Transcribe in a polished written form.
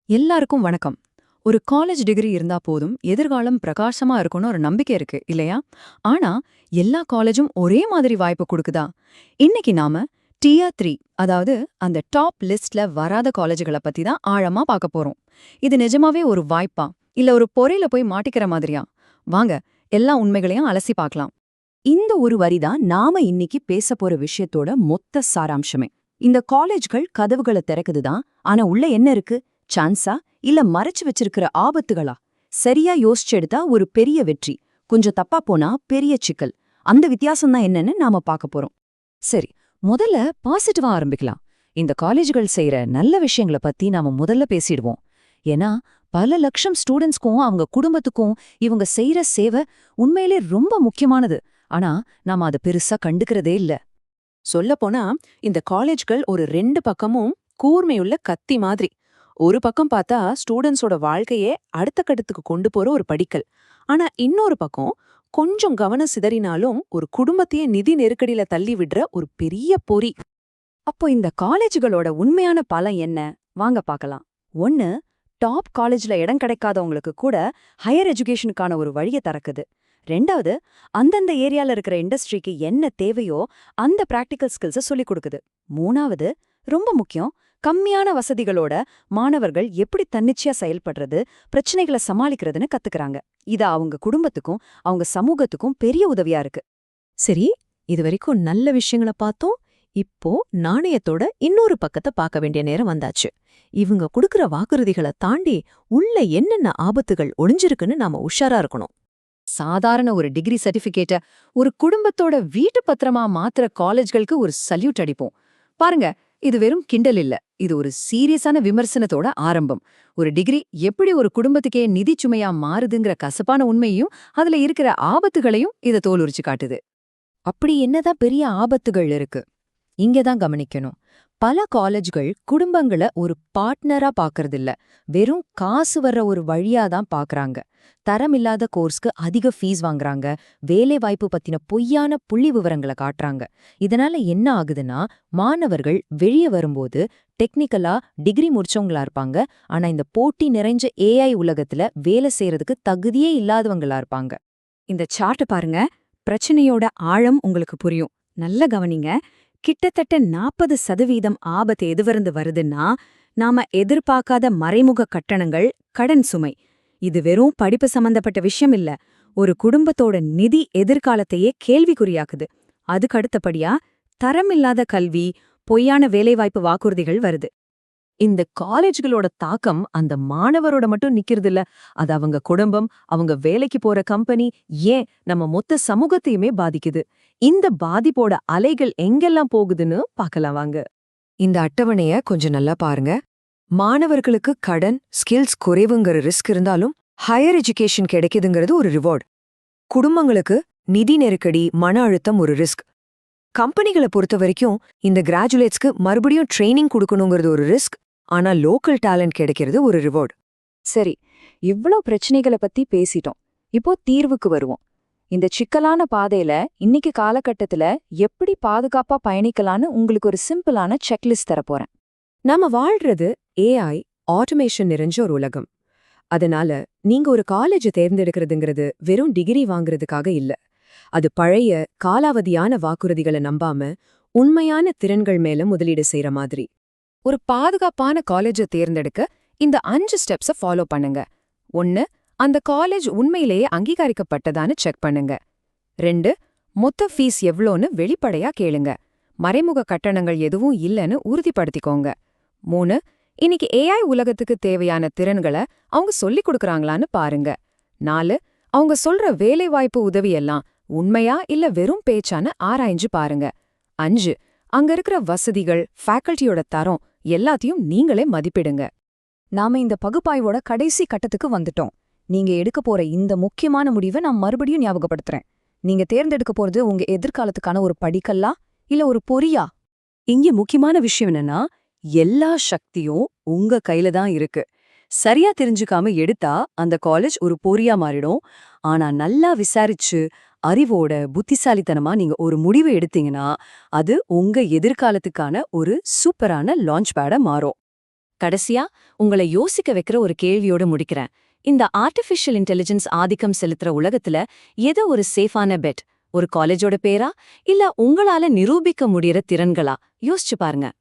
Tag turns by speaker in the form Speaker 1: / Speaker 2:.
Speaker 1: எல்லாருக்கும் வணக்கம். ஒரு காலேஜ் டிகிரி இருந்தா போதும், எதிர்காலம் பிரகாசமா இருக்கும்னு ஒரு நம்பிக்கை இருக்கு இல்லையா? ஆனா எல்லா காலேஜும் ஒரே மாதிரி வாய்ப்பு கொடுக்குதா? இன்னைக்கு நாம டியர் 3, அதாவது அந்த டாப் லிஸ்ட்ல வராத காலேஜுகளை பத்தி தான் ஆழமா பார்க்க போறோம். இது நிஜமாவே ஒரு வாய்ப்பா, இல்ல ஒரு பொறையில போய் மாட்டிக்கிற மாதிரியா? வாங்க, எல்லா உண்மைகளையும் அலசி பார்க்கலாம்.
Speaker 2: இந்த ஒரு வரிதான் நாம இன்னைக்கு பேச போற விஷயத்தோட மொத்த சாராம்சமே. இந்த காலேஜ்கள் கதவுகளை திறக்குதுதான், ஆனா உள்ள என்ன இருக்கு? சான்ஸா இல்ல மறைச்சு வச்சிருக்கிற ஆபத்துகளா? சரியா யோசிச்சு எடுத்தா ஒரு பெரிய வெற்றி, கொஞ்சம் தப்பா போனா பெரிய சிக்கல். அந்த வித்தியாசம் தான் என்னன்னு நாம பார்க்க போறோம். சரி, முதல்ல பாசிட்டிவா ஆரம்பிக்கலாம். இந்த காலேஜ்கள் செய்யற நல்ல விஷயங்களை பத்தி நாம முதல்ல பேசிடுவோம். ஏன்னா பல லட்சம் ஸ்டூடெண்ட்ஸ்க்கும் அவங்க குடும்பத்துக்கும் இவங்க செய்யற சேவை உண்மையிலே ரொம்ப முக்கியமானது. ஆனா நாம அதை பெருசா கண்டுக்கிறதே இல்ல.
Speaker 3: சொல்லப்போனா இந்த காலேஜ்கள் ஒரு ரெண்டு பக்கமும் கூர்மையுள்ள கத்தி மாதிரி. ஒரு பக்கம் பார்த்தா ஸ்டூடெண்ட்ஸோட வாழ்க்கையே அடுத்த கட்டத்துக்கு கொண்டு போற ஒரு படிக்கல். ஆனா இன்னொரு பக்கம் கொஞ்சம் கவனம் சிதறினாலும் ஒரு குடும்பத்தையே நிதி நெருக்கடியில தள்ளி விடுற ஒரு பெரிய பொறி.
Speaker 2: அப்போ இந்த காலேஜுகளோட உண்மையான பலம் என்ன? வாங்க பார்க்கலாம். ஒன்னு, டாப் காலேஜ்ல இடம் கிடைக்காதவங்களுக்கு கூட ஹையர் எஜுகேஷனுக்கான ஒரு வழியை திறக்குது. ரெண்டாவது, அந்தந்த ஏரியால இருக்கிற இண்டஸ்ட்ரிக்கு என்ன தேவையோ அந்த பிராக்டிக்கல் ஸ்கில்ஸை சொல்லிக் கொடுக்குது. மூணாவது, ரொம்ப முக்கியம், கம்மியான வசதிகளோட மாணவர்கள் எப்படி தன்னிச்சையா செயல்படுறது, பிரச்சனைகளை சமாளிக்கிறதுன்னு கத்துக்கறாங்க. இது அவங்க குடும்பத்துக்கும் அவங்க சமூகத்துக்கும் பெரிய உதவியா இருக்கு.
Speaker 4: சரி, இதுவரைக்கும் நல்ல விஷயங்களை பார்த்தோம். இப்போ நாணயத்தோட இன்னொரு பக்கத்தை பார்க்க வேண்டிய நேரம் வந்தாச்சு. இவங்க குடுக்கற வாக்குறுதிகளை தாண்டி உள்ள என்னென்ன ஆபத்துகள் ஒளிஞ்சிருக்குன்னு நாம உஷாரா இருக்கணும்.
Speaker 1: சாதாரண ஒரு டிகிரி சர்டிபிகேட்ட ஒரு குடும்பத்தோட வீட்டு பத்திரமா மாத்துற காலேஜ்களுக்கு ஒரு சல்யூட் அடிப்போம். பாருங்க, இது வெறும் கிண்டல் இல்ல, இது ஒரு சீரியஸான விமர்சனத்தோட ஆரம்பம். ஒரு டிகிரி எப்படி ஒரு குடும்பத்துக்கே நிதி சுமையா மாறுதுங்கிற கசப்பான உண்மையும் அதுல இருக்கிற ஆபத்துகளையும் இத தோலுரிச்சு காட்டுது.
Speaker 2: அப்படி என்னதான் பெரிய ஆபத்துகள் இருக்கு? இங்கதான் கவனிக்கணும். பல காலேஜ்கள் குடும்பங்களை ஒரு பார்ட்னரா பாக்கறதில்ல, வெறும் காசு வர்ற ஒரு வழியா தான் பாக்குறாங்க. தரமில்லாத கோர்ஸ்க்கு அதிக ஃபீஸ் வாங்குறாங்க, வேலை வாய்ப்பு பத்தின பொய்யான புள்ளி விவரங்களை காட்டுறாங்க. இதனால என்ன ஆகுதுன்னா, மாணவர்கள் வெளியே வரும்போது டெக்னிக்கலா டிகிரி முடிச்சவங்களா இருப்பாங்க, ஆனா இந்த போட்டி நிறைஞ்ச ஏஐ உலகத்துல வேலை செய்யறதுக்கு தகுதியே இல்லாதவங்களா இருப்பாங்க.
Speaker 5: இந்த சார்ட் பாருங்க, பிரச்சனையோட ஆழம் உங்களுக்கு புரியும். நல்ல கவனிங்க. கிட்டத்தட்ட 40% ஆபத்து எதுவருந்து வருதுன்னா, நாம எதிர்பார்க்காத மறைமுக கட்டணங்கள், கடன் சுமை. இது வெறும் படிப்பு சம்பந்தப்பட்ட விஷயம் இல்ல, ஒரு குடும்பத்தோட நிதி எதிர்காலத்தையே கேள்விக்குறியாக்குது. அதுக்கு அடுத்தபடியா தரமில்லாத கல்வி, பொய்யான வேலைவாய்ப்பு வாக்குறுதிகள் வருது.
Speaker 4: இந்த காலேஜ்களோட தாக்கம் அந்த மாணவரோட மட்டும் நிக்கிறது இல்ல, அது அவங்க குடும்பம், அவங்க வேலைக்கு போற கம்பெனி, ஏன் நம்ம மொத்த சமூகத்தையுமே பாதிக்குது. இந்த பாதிப்போட அலைகள் எங்கெல்லாம் போகுதுன்னு பார்க்கலாம் வாங்க.
Speaker 6: இந்த அட்டவணைய கொஞ்சம் நல்லா பாருங்க. மாணவர்களுக்கு கடன், ஸ்கில்ஸ் குறைவுங்கிற ரிஸ்க் இருந்தாலும் ஹையர் எஜுகேஷன் கிடைக்குதுங்கிறது ஒரு ரிவார்ட். குடும்பங்களுக்கு நிதி நெருக்கடி, மன அழுத்தம் ஒரு ரிஸ்க். கம்பெனிகளை பொறுத்த வரைக்கும் இந்த கிராஜுவேட்ஸ்க்கு மறுபடியும் ட்ரைனிங் கொடுக்கணுங்கிறது ஒரு ரிஸ்க். ஆனா லோக்கல் டேலண்ட் கிடைக்கிறது ஒரு ரிவார்ட்.
Speaker 2: சரி, இவ்ளோ பிரச்சனைகளை பத்தி பேசிட்டோம். இப்போ தீர்வுக்கு வருவோம். இந்த சிக்கலான பாதையில இன்னைக்கு காலகட்டத்துல எப்படி பாதுகாப்பா பயணிக்கலான்னு உங்களுக்கு ஒரு சிம்பிளான செக்லிஸ்ட் தரப்போறேன்.
Speaker 4: நாம வாழ்றது ஏஐ, ஆட்டோமேஷன் நிறைஞ்ச ஒரு உலகம். அதனால நீங்க ஒரு காலேஜ் தேர்ந்தெடுக்கிறதுங்கிறது வெறும் டிகிரி வாங்குறதுக்காக இல்ல. அது பழைய காலாவதியான வாக்குறுதிகளை நம்பாம உண்மையான திறன்கள் மேல முதலீடு செய்யற மாதிரி.
Speaker 1: ஒரு பாதுகாப்பான காலேஜை தேர்ந்தெடுக்க இந்த 5 ஸ்டெப்ஸை ஃபாலோ பண்ணுங்க. 1, அந்த காலேஜ் உண்மையிலேயே அங்கீகரிக்கப்பட்டதான்னு செக் பண்ணுங்க. 2, மொத்த ஃபீஸ் எவ்வளோன்னு வெளிப்படையா கேளுங்க. மறைமுக கட்டணங்கள் எதுவும் இல்லைன்னு உறுதிப்படுத்திக்கோங்க. 3, இன்னைக்கு ஏஐ உலகத்துக்கு தேவையான திறன்களை அவங்க சொல்லிக் கொடுக்கறாங்களான்னு பாருங்க. 4, அவங்க சொல்ற வேலைவாய்ப்பு உதவியெல்லாம் உண்மையா இல்ல வெறும் பேச்சான்னு ஆராய்ஞ்சு பாருங்க. 5, அங்க இருக்கிற வசதிகள், ஃபேக்கல்ட்டியோட தரம் எல்லாத்தையும் நீங்களே மதிப்பிடுங்க.
Speaker 2: நாம இந்த பகுப்பாய்வோட கடைசி கட்டத்துக்கு வந்துட்டோம். நீங்க எடுக்க போற இந்த முக்கியமான முடிவை நான் மறுபடியும் ஞாபகப்படுத்துறேன். நீங்க தேர்ந்தெடுக்க போறது உங்க எதிர்காலத்துக்கான ஒரு படிக்கல்லா இல்ல ஒரு பொறியா?
Speaker 4: இங்க முக்கியமான விஷயம் என்னன்னா, எல்லா சக்தியும் உங்க கையில தான் இருக்கு. சரியா தெரிஞ்சுக்காம எடுத்தா அந்த காலேஜ் ஒரு பொறியா மாறிடும். ஆனா நல்லா விசாரிச்சு அறிவோட புத்திசாலித்தனமா நீங்க ஒரு முடிவு எடுத்தீங்கன்னா அது உங்க எதிர்காலத்துக்கான ஒரு சூப்பரான லான்ச் பேடா மாறும்.
Speaker 2: கடைசியா உங்களை யோசிக்க வைக்கிற ஒரு கேள்வியோட முடிக்கிறேன். இந்த ஆர்டிஃபிஷியல் இன்டெலிஜென்ஸ் ஆதிக்கம் செலுத்துற உலகத்துல எது ஒரு சேஃபான பெட்? ஒரு காலேஜோட பேரா இல்ல உங்களால நிரூபிக்க முடியற திறன்களா? யோசிச்சு பாருங்க.